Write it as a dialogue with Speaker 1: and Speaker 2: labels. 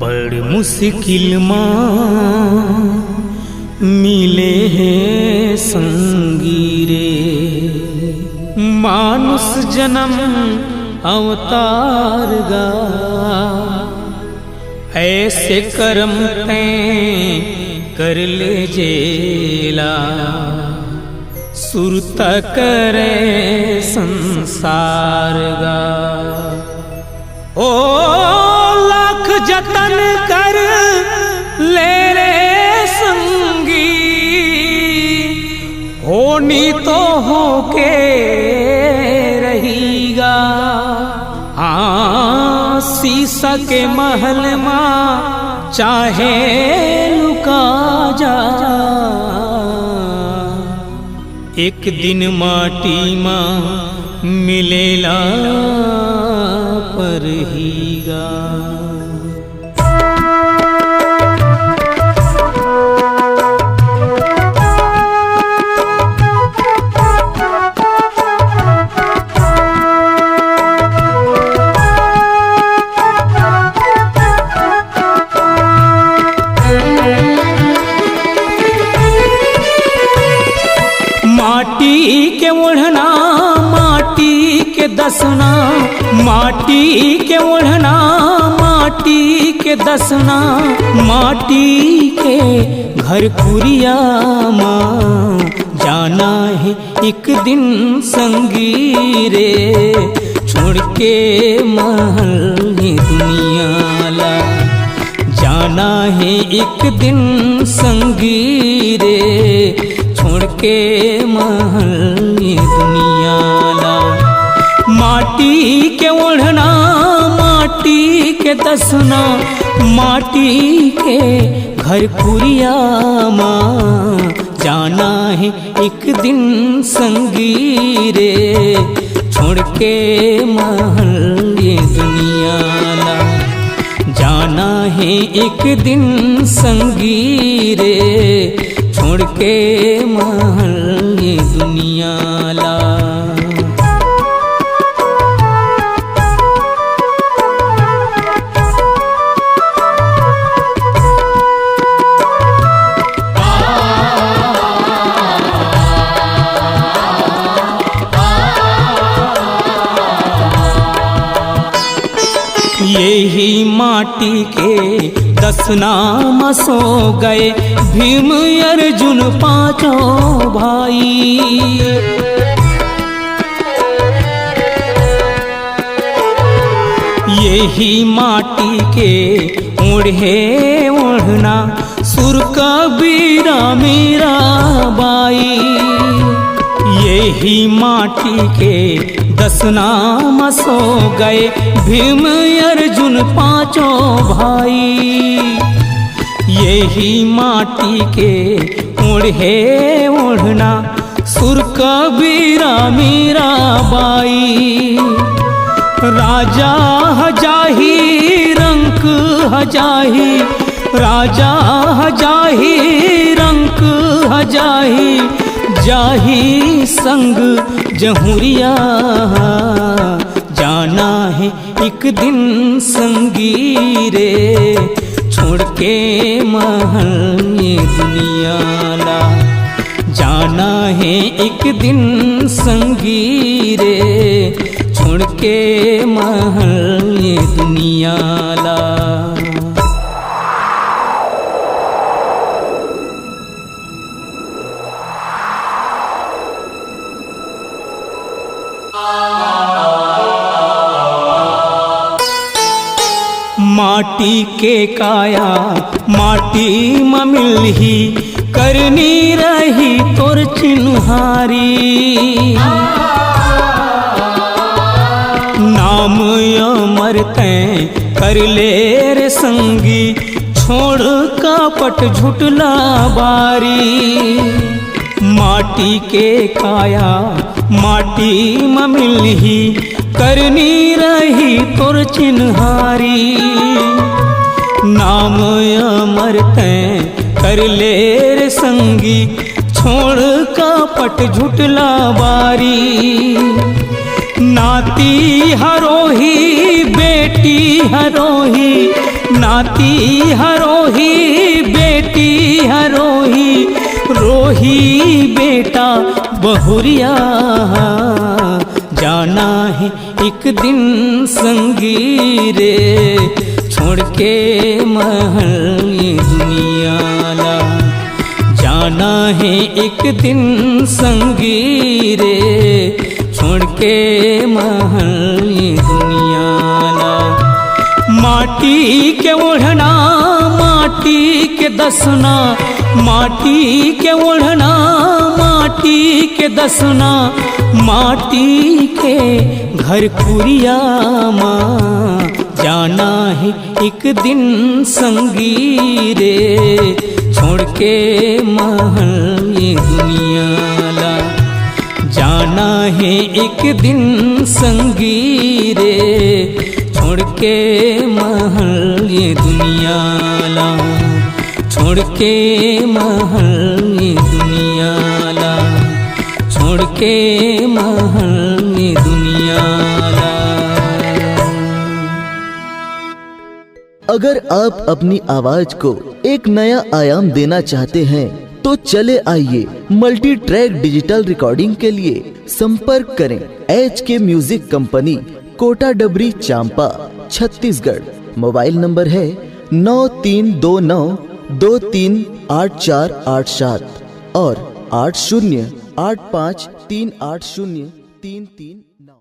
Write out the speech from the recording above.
Speaker 1: बड़ मुश्किल मिले हैं संगी रे, मानुष जन्म अवतार गा। ऐसे कर्म तैं कर ले जेला, सुरत करे संसार गा। ओ लाख जतन कर ले रे संगी, होनी तो होके रहीगा। हाँ शीशा के महल मां चाहे लुका जा, एक दिन माटी मां मिलेला पर हीगा। माटी के ओढ़ना माटी के दसना, माटी के ओढ़ना माटी के दसना, माटी के घर कुरिया माँ जाना है एक दिन संगी रे। छोड़ के महल दुनिया ला जाना है एक दिन संगी रे। छोड़ के महल दुनिया ला, माटी के ओढ़ना माटी के दसना, माटी के घर कुरिया माँ जाना है एक दिन संगी रे। छोड़ के महल दुनिया ला जाना है एक दिन संगी रे। छोड़ के महल दुनिया ला। यही माटी के दसना मसो गए भीम अर्जुन पांचों भाई। यही माटी के ओढ़े ओढ़ना सुर कबीरा मीरा बाई। यही माटी के दसना मसो गए भीम अर्जुन पांचों भाई। यही माटी के ओढ़े ओढ़ना सुर कबीरा मीरा बाई। राजा हजाही रंक हजाही, राजा हजाही रंक हजाही, जाही संग जहुरिया जाना है एक दिन संगी रे। छोड़ के महल दुनिया ला जाना है एक दिन संगी रे। छोड़ के महल दुनिया ला। माटी के काया माटी में मिलही, करनी रही तोर चिन्हारी। नाम अमर तैं कर ले रे संगी, छोड़ कपट झुटला बारी। माटी के काया माटी में मिलही, करनी रही तोर चिन्हारी। नाम अमर तैं कर ले रे संगी, छोड़ कपट झुटला बारी। नाती हरोही बेट बेटी हरोही, नाती हरोही, बेटी हरोही, रोही बेटा बहुरिया। जाना है एक दिन संगी रे, छोड़ के महल ये दुनिया ला। जाना है एक दिन संगी रे, छोड़ के महल ये दुनिया ला। माटी के ओढ़ना माटी के दसना, माटी के ओढ़ना माटी के दसना, माटी के घर कुरिया माँ। जाना है एक दिन संगी रे, छोड़ के महल ये दुनिया ला। जाना है एक दिन संगी रे, छोड़ के महल ये दुनिया ला। छोड़ के महल ये दुनिया ला, छोड़ के महल ये दुनिया ला।
Speaker 2: अगर आप अपनी आवाज को एक नया आयाम देना चाहते हैं तो चले आइए मल्टी ट्रैक डिजिटल रिकॉर्डिंग के लिए संपर्क करें HK म्यूजिक कंपनी, कोटा डबरी, चांपा, छत्तीसगढ़। मोबाइल नंबर है 9329238487 और 8085380339।